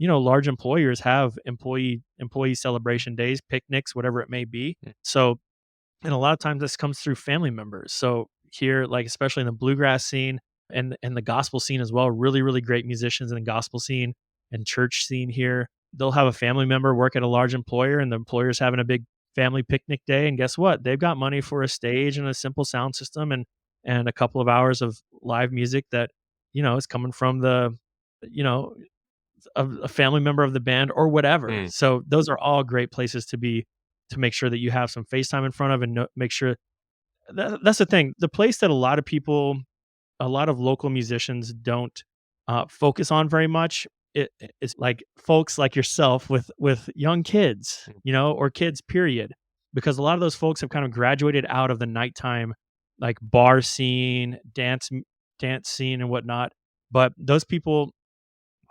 Speaker 2: large employers have employee celebration days, picnics, whatever it may be.
Speaker 1: mm,
Speaker 2: So, and a lot of times this comes through family members. So here, like especially in the bluegrass scene and the gospel scene as well, really, really great musicians in the gospel scene and church scene here. They'll have a family member work at a large employer and the employer's having a big family picnic day. And guess what? They've got money for a stage and a simple sound system and a couple of hours of live music that, is coming from the, you know, a family member of the band or whatever.
Speaker 1: mm,
Speaker 2: So those are all great places to be to make sure that you have some FaceTime in front of and make sure that's the thing. The place that a lot of local musicians don't focus on very much. It's like folks like yourself with young kids,
Speaker 1: mm,
Speaker 2: or kids, period, because a lot of those folks have kind of graduated out of the nighttime, like bar scene, dance scene, and whatnot. But those people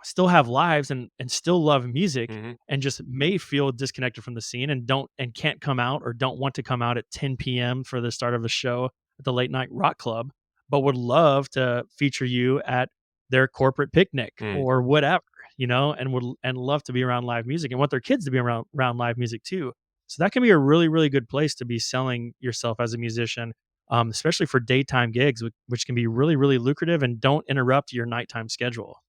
Speaker 2: still have lives and still love music
Speaker 1: mhm,
Speaker 2: and just may feel disconnected from the scene and can't come out or don't want to come out at 10 p.m. for the start of a show at the late night rock club, but would love to feature you at their corporate picnic
Speaker 1: mm.
Speaker 2: or whatever, and love to be around live music and want their kids to be around live music too. So that can be a really, really good place to be selling yourself as a musician, especially for daytime gigs, which can be really, really lucrative and don't interrupt your nighttime schedule.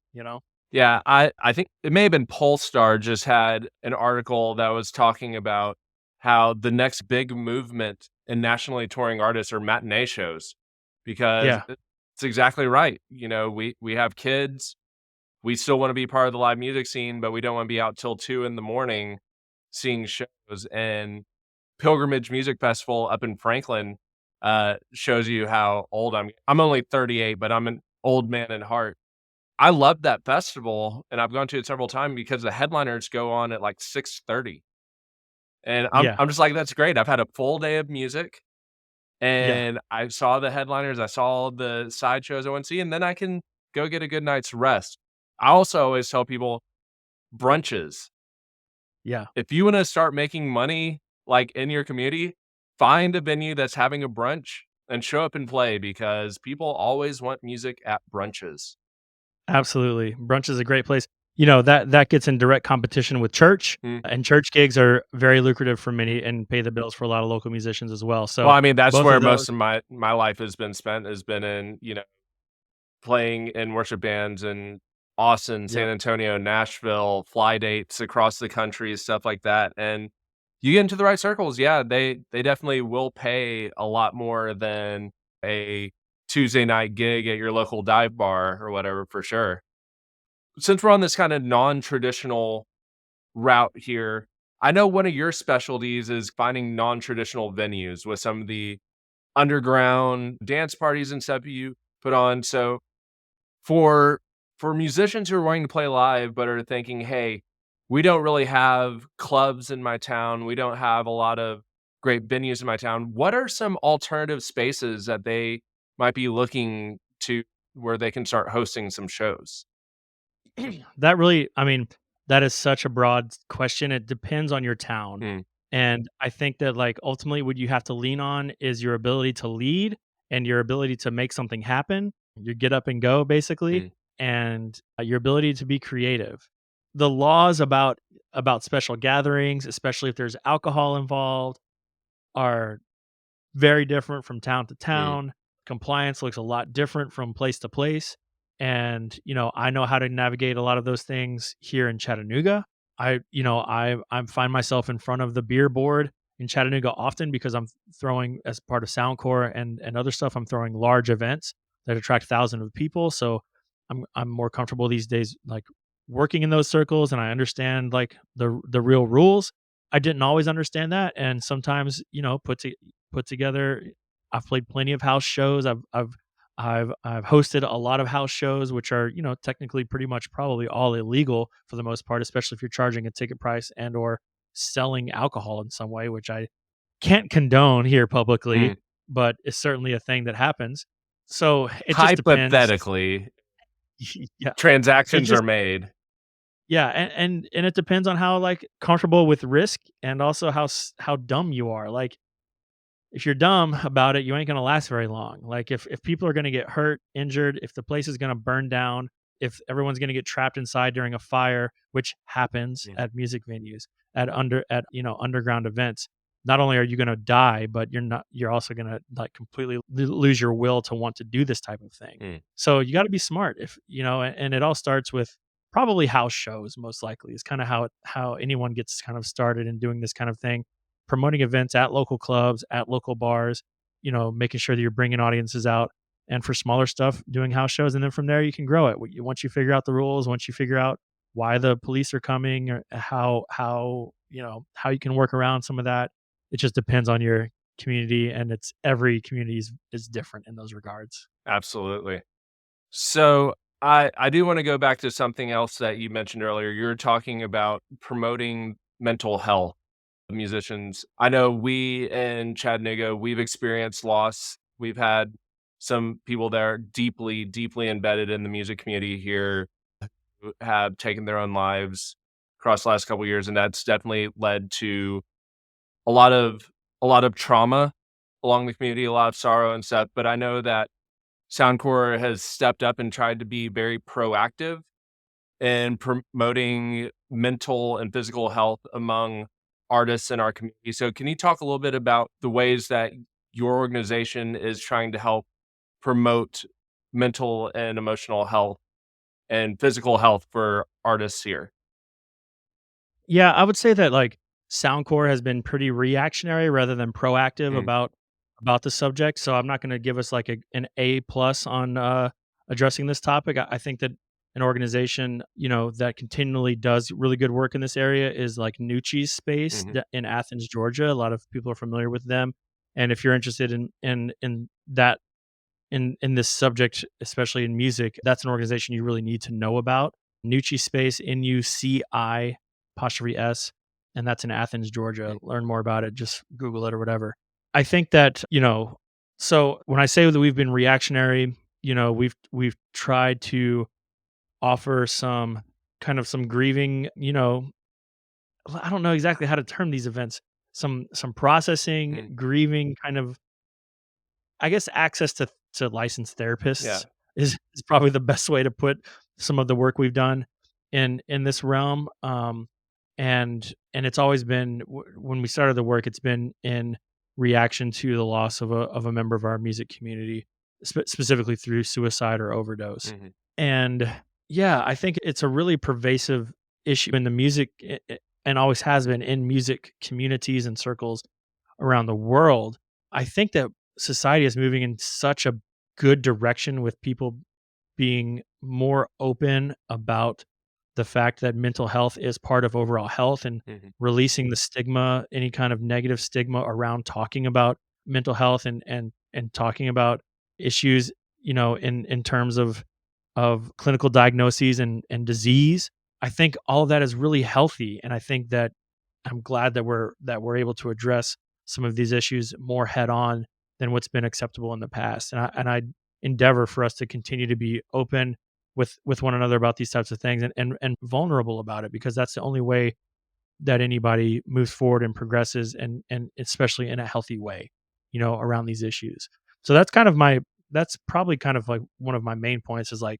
Speaker 1: Yeah, I think it may have been Polestar just had an article that was talking about how the next big movement in nationally touring artists are matinee shows because
Speaker 2: Yeah.
Speaker 1: it's exactly right. We have kids, we still wanna be part of the live music scene, but we don't wanna be out till 2 in the morning seeing shows, and Pilgrimage Music Festival up in Franklin, shows you how old I'm only 38, but I'm an old man at heart. I love that festival, and I've gone to it several times because the headliners go on at, like, 6:30, and I'm
Speaker 2: Yeah.
Speaker 1: I'm just like, "That's great." I've had a full day of music,
Speaker 2: Yeah.
Speaker 1: and I saw the headliners, I saw the side shows I want to see, and then I can go get a good night's rest. I also always tell people brunches.
Speaker 2: Yeah.
Speaker 1: If you wanna start making money, like, in your community, find a venue that's having a brunch and show up and play because people always want music at brunches.
Speaker 2: Absolutely. Brunch is a great place. That gets in direct competition with church,
Speaker 1: Mm.
Speaker 2: and church gigs are very lucrative for many and pay the bills for a lot of local musicians as well.
Speaker 1: Well,
Speaker 2: So
Speaker 1: I mean, that's
Speaker 2: both
Speaker 1: where
Speaker 2: of those.
Speaker 1: most of my life has been spent, has been in, playing in worship bands in Austin, San
Speaker 2: Yep.
Speaker 1: Antonio, Nashville, fly dates across the country, stuff like that, and you get into the right circles, yeah, they definitely will pay a lot more than a Tuesday night gig at your local dive bar or whatever, for sure. Since we're on this kinda non-traditional route here, I know one of your specialties is finding non-traditional venues with some of the underground dance parties and stuff you put on, so for musicians who are wanting to play live but are thinking, "Hey, we don't really have clubs in my town, we don't have a lot of great venues in my town. What are some alternative spaces that they might be looking to where they can start hosting some shows?
Speaker 2: That really, I mean, that is such a broad question. It depends on your town.
Speaker 1: Mm,
Speaker 2: And I think that like ultimately what you have to lean on is your ability to lead and your ability to make something happen. You get up and go basically,
Speaker 1: mm,
Speaker 2: and your ability to be creative. The laws about special gatherings, especially if there's alcohol involved, are very different from town to
Speaker 1: mm,
Speaker 2: town. Compliance looks a lot different from place to place. And, I know how to navigate a lot of those things here in Chattanooga. I find myself in front of the beer board in Chattanooga often because I'm throwing as part of SoundCorps and other stuff. I'm throwing large events that attract thousands of people. So I'm more comfortable these days, like working in those circles, and I understand like the real rules. I didn't always understand that, and sometimes put together. I've played plenty of house shows. I've hosted a lot of house shows, which are technically pretty much probably all illegal for the most part, especially if you're charging a ticket price and or selling alcohol in some way, which I can't condone here publicly,
Speaker 1: mm.
Speaker 2: but it's certainly a thing that happens. So it just depends.
Speaker 1: Hypothetically,
Speaker 2: Yeah, it
Speaker 1: transactions are
Speaker 2: just
Speaker 1: made.
Speaker 2: yeah, and it depends on how like comfortable with risk and also how dumb you are. Like if you're dumb about it, you ain't gonna last very long. Like if people are gonna get hurt, injured, if the place is gonna burn down, if everyone's gonna get trapped inside during a fire, which happens
Speaker 1: Mm,
Speaker 2: at music venues, at underground events, not only are you gonna die, but you're also gonna like completely lose your will to want to do this type of thing.
Speaker 1: mm.
Speaker 2: So you got to be smart, if and it all starts with probably house shows. Most likely is kind of how anyone gets kind of started in doing this kind of thing, promoting events at local clubs, at local bars, making sure that you're bringing audiences out. And for smaller stuff, doing house shows. And then from there, you can grow it. Once you figure out the rules, once you figure out why the police are coming or how you can work around some of that, it just depends on your community. And it's every community is different in those regards.
Speaker 1: Absolutely. So I do want to go back to something else that you mentioned earlier. You were talking about promoting mental health of musicians. I know we in Chattanooga, we've experienced loss. We've had some people that are deeply, deeply embedded in the music community here who have taken their own lives across the last couple of years, and that's definitely led to a lot of a lot of trauma along the community, a lot of sorrow and stuff. But I know that Soundcore has stepped up and tried to be very proactive in promoting mental and physical health among artists in our community. So, can you talk a little bit about the ways that your organization is trying to help promote mental and emotional health and physical health for artists here?
Speaker 2: Yeah, I would say that like Soundcore has been pretty reactionary rather than proactive
Speaker 1: Mm,
Speaker 2: about the subject. So I'm not going to give us like an A plus on addressing this topic. I think that an organization that continually does really good work in this area is like Nucci's Space
Speaker 1: mhm,
Speaker 2: in Athens, Georgia. A lot of people are familiar with them, and if you're interested in that in this subject, especially in music, that's an organization you really need to know about. Nucci Space, Nuci apostrophe S, and that's in Athens, Georgia.
Speaker 1: mm,
Speaker 2: Learn more about it. Just Google it or whatever. I think that so when I say that we've been reactionary, we've tried to offer some kind of some grieving. I don't know exactly how to term these events. Some processing,
Speaker 1: mm.
Speaker 2: grieving kind of, I guess, access to licensed
Speaker 1: Yeah.
Speaker 2: therapists is probably the best way to put some of the work we've done in this realm. And it's always been when we started the work, it's been in reaction to the loss of a member of our music community, specifically through suicide or overdose.
Speaker 1: Mhm,
Speaker 2: And yeah, I think it's a really pervasive issue in the music, and always has been in music communities and circles around the world. I think that society is moving in such a good direction with people being more open about the fact that mental health is part of overall health, and
Speaker 1: mhm,
Speaker 2: releasing the stigma, any kind of negative stigma around talking about mental health, and talking about issues, in terms of clinical diagnoses and disease. I think all of that is really healthy, and I think that I'm glad that we're able to address some of these issues more head on than what's been acceptable in the past. And I endeavor for us to continue to be open with one another about these types of things, and vulnerable about it, because that's the only way that anybody moves forward and progresses, and especially in a healthy way, around these issues. So that's probably kind of like one of my main points, is like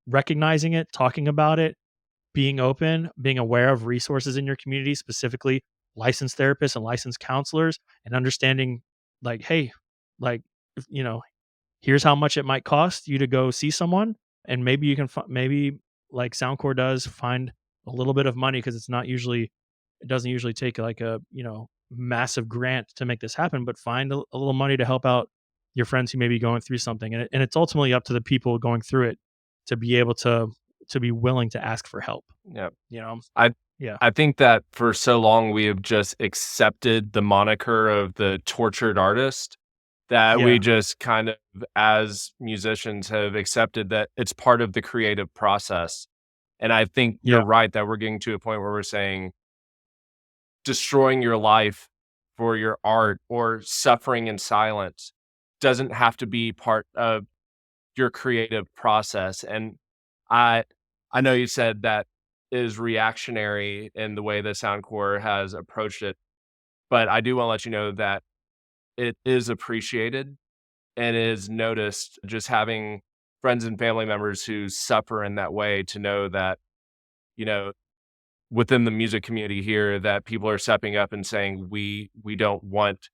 Speaker 2: recognizing it, talking about it, being open, being aware of resources in your community, specifically licensed therapists and licensed counselors, and understanding, like, hey, like, here's how much it might cost you to go see someone, and maybe you can maybe, like SoundCorps does, find a little bit of money, because it doesn't usually take like a massive grant to make this happen, but find a little money to help out your friends who may be going through something, and it's ultimately up to the people going through it to be able to be willing to ask for help.
Speaker 1: Yeah.
Speaker 2: You know,
Speaker 1: I
Speaker 2: yeah,
Speaker 1: I think that for so long we have just accepted the moniker of the tortured artist, that we
Speaker 2: yeah,
Speaker 1: just kind of, as musicians, have accepted that it's part of the creative process. And I think you're
Speaker 2: yeah,
Speaker 1: right that we're getting to a point where we're saying destroying your life for your art or suffering in silence doesn't have to be part of your creative process. And I I know you said that is reactionary in the way that Soundcore has approached it, but I do want to let you know that it is appreciated and is noticed, just having friends and family members who suffer in that way, to know that, you know, within the music community here, that people are stepping up and saying, we don't want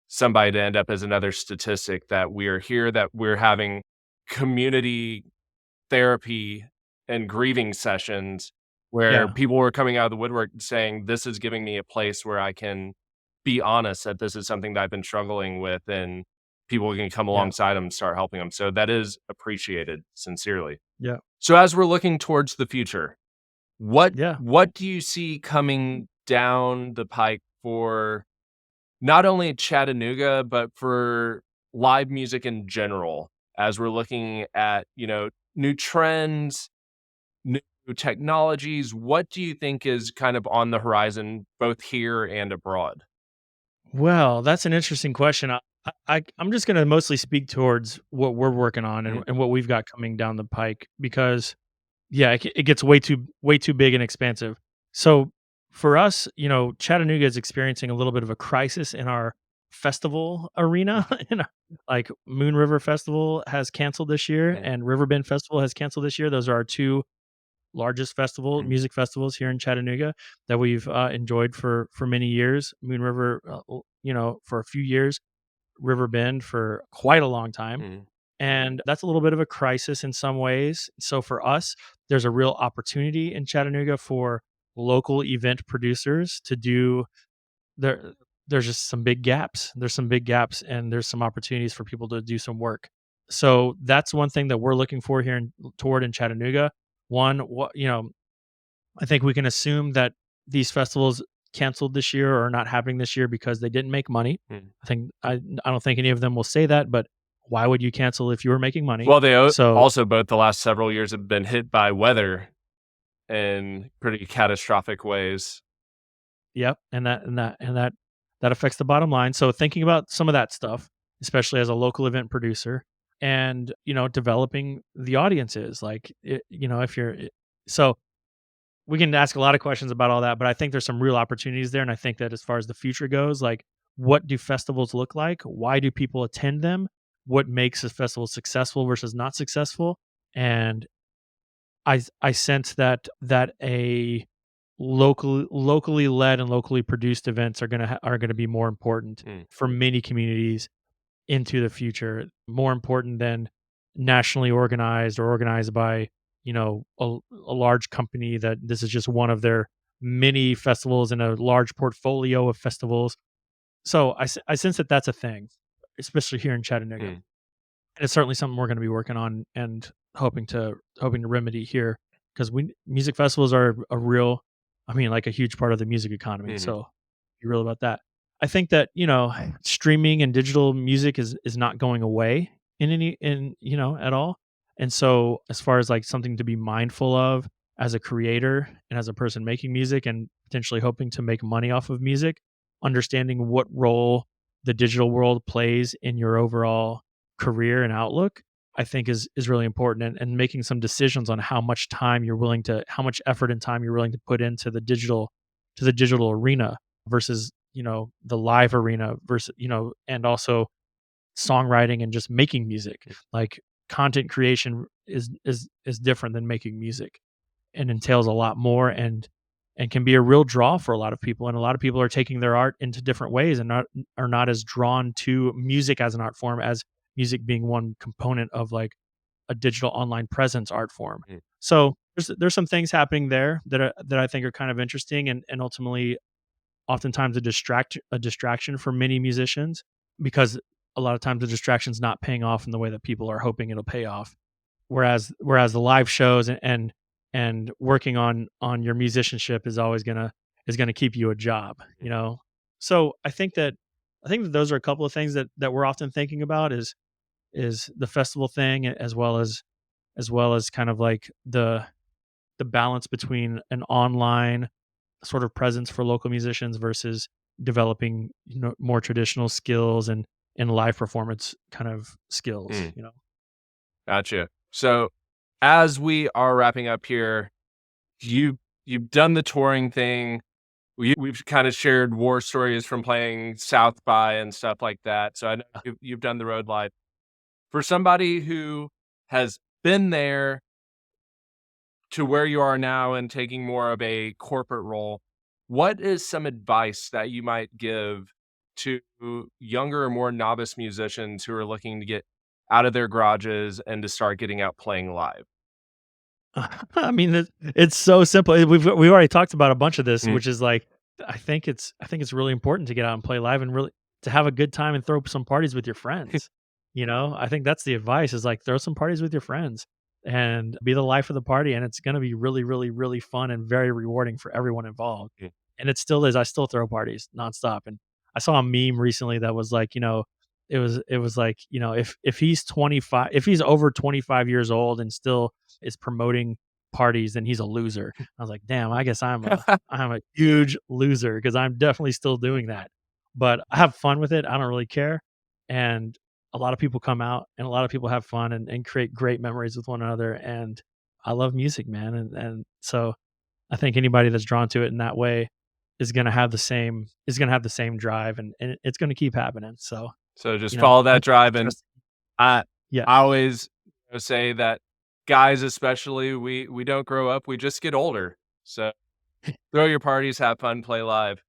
Speaker 1: somebody to end up as another statistic, that we are here, that we're having community therapy and grieving sessions where
Speaker 2: yeah,
Speaker 1: people were coming out of the woodwork saying, this is giving me a place where I can be honest that this is something that I've been struggling with, and people can come
Speaker 2: yeah,
Speaker 1: alongside them and start helping them. So that is appreciated sincerely.
Speaker 2: yeah,
Speaker 1: So as we're looking towards the future, what
Speaker 2: yeah.
Speaker 1: what do you see coming down the pike for not only Chattanooga, but for live music in general, as we're looking at, new trends, new technologies? What do you think is kind of on the horizon, both here and abroad?
Speaker 2: Well, that's an interesting question. I'm just going to mostly speak towards what we're working on,
Speaker 1: Mhm,
Speaker 2: and what we've got coming down the pike, because yeah, it gets way too big and expansive. So for us, Chattanooga is experiencing a little bit of a crisis in our festival arena.
Speaker 1: mhm,
Speaker 2: Like Moon River Festival has canceled this year,
Speaker 1: mhm,
Speaker 2: and Riverbend Festival has canceled this year. Those are our two largest
Speaker 1: mhm,
Speaker 2: music festivals here in Chattanooga that we've enjoyed for many years. Moon River, for a few years. Riverbend for quite a long time,
Speaker 1: mhm,
Speaker 2: and that's a little bit of a crisis in some ways. So for us, there's a real opportunity in Chattanooga for local event producers to do there. There's just some big gaps. There's some big gaps, and there's some opportunities for people to do some work. So that's one thing that we're looking for here in Chattanooga. One, I think we can assume that these festivals canceled this year or are not happening this year because they didn't make money.
Speaker 1: mhm.
Speaker 2: I don't think any of them will say that, but why would you cancel if you were making money?
Speaker 1: Well, they
Speaker 2: So,
Speaker 1: also both the last several years have been hit by weather in pretty catastrophic ways.
Speaker 2: yep, and that affects the bottom line. So thinking about some of that stuff, especially as a local event producer, and developing the audiences, like if you're so we can ask a lot of questions about all that, but I think there's some real opportunities there. And I think that as far as the future goes, like, what do festivals look like? Why do people attend them? What makes a festival successful versus not successful? And I sense that a locally led and locally produced events are gonna be more important
Speaker 1: Mm,
Speaker 2: for many communities into the future, more important than nationally organized or organized by, a large company that this is just one of their many festivals in a large portfolio of festivals. So I sense that that's a thing, especially here in Chattanooga.
Speaker 1: mm,
Speaker 2: And it's certainly something we're going to be working on and hoping to remedy here, because we music festivals are a real, I mean, like, a huge part of the music economy.
Speaker 1: mhm,
Speaker 2: So be real about that. I think that streaming and digital music is not going away at all. And so as far as like something to be mindful of as a creator and as a person making music and potentially hoping to make money off of music, understanding what role the digital world plays in your overall career and outlook, I think is really important, and making some decisions on how much how much effort and time you're willing to put into the digital arena versus, the live arena versus, and also songwriting and just making music. Like, content creation is different than making music, and entails a lot more, and can be a real draw for a lot of people. And a lot of people are taking their art into different ways, and are not as drawn to music as an art form, as music being one component of like a digital online presence art form.
Speaker 1: Mm.
Speaker 2: So there's some things happening there that I think are kind of interesting, and ultimately oftentimes a distraction for many musicians, because a lot of times the distraction's not paying off in the way that people are hoping it'll pay off. Whereas the live shows and working on your musicianship is gonna keep you a job, you know? So I think that those are a couple of things that we're often thinking about, is the festival thing, as well as kind of like the balance between an online sort of presence for local musicians versus developing, more traditional skills and live performance kind of skills,
Speaker 1: Mm. Gotcha. So, as we are wrapping up here, you've done the touring thing. We've kind of shared war stories from playing South by and stuff like that. So I know you've done the road life. For somebody who has been there to where you are now and taking more of a corporate role, what is some advice that you might give to younger or more novice musicians who are looking to get out of their garages and to start getting out playing live?
Speaker 2: I mean, it's so simple. We've already talked about a bunch of this,
Speaker 1: Mm.
Speaker 2: which is like, I think it's really important to get out and play live, and really to have a good time and throw some parties with your friends. I think that's the advice, is like, throw some parties with your friends and be the life of the party, and it's going to be really, really, really fun and very rewarding for everyone involved.
Speaker 1: Mm.
Speaker 2: And it still is. I still throw parties nonstop. And I saw a meme recently that was like, it was like, if he's 25, if he's over 25 years old and still is promoting parties, then he's a loser. I was like, damn, I guess I'm a huge loser, because I'm definitely still doing that. But I have fun with it. I don't really care. And a lot of people come out, and a lot of people have fun, and create great memories with one another. And I love music, man. And so I think anybody that's drawn to it in that way is gonna have the same drive, and it's gonna keep happening. So,
Speaker 1: So just follow
Speaker 2: I
Speaker 1: that drive. And
Speaker 2: trust.
Speaker 1: I
Speaker 2: Yeah.
Speaker 1: I always say that guys, especially, we don't grow up, we just get older. So throw your parties, have fun, play live.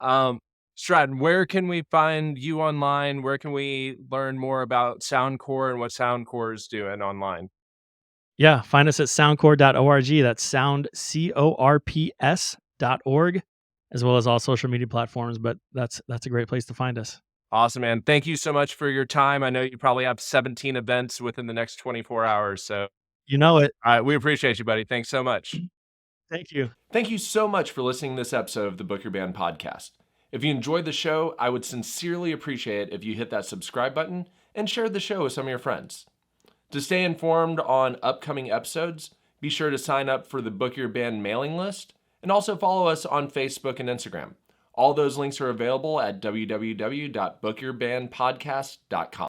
Speaker 1: Um, Stratton, where can we find you online? Where can we learn more about SoundCorps and what SoundCorps is doing online?
Speaker 2: Yeah, find us at soundcorps.org. That's soundcorps.org, as well as all social media platforms. But that's a great place to find us.
Speaker 1: Awesome, man. Thank you so much for your time. I know you probably have 17 events within the next 24 hours. So,
Speaker 2: You know it.
Speaker 1: all right, we appreciate you, buddy. Thanks so much.
Speaker 2: Thank you.
Speaker 1: Thank you so much for listening to this episode of the Book Your Band podcast. If you enjoyed the show, I would sincerely appreciate it if you hit that subscribe button and share the show with some of your friends. To stay informed on upcoming episodes, be sure to sign up for the Book Your Band mailing list, and also follow us on Facebook and Instagram. All those links are available at www.bookyourbandpodcast.com.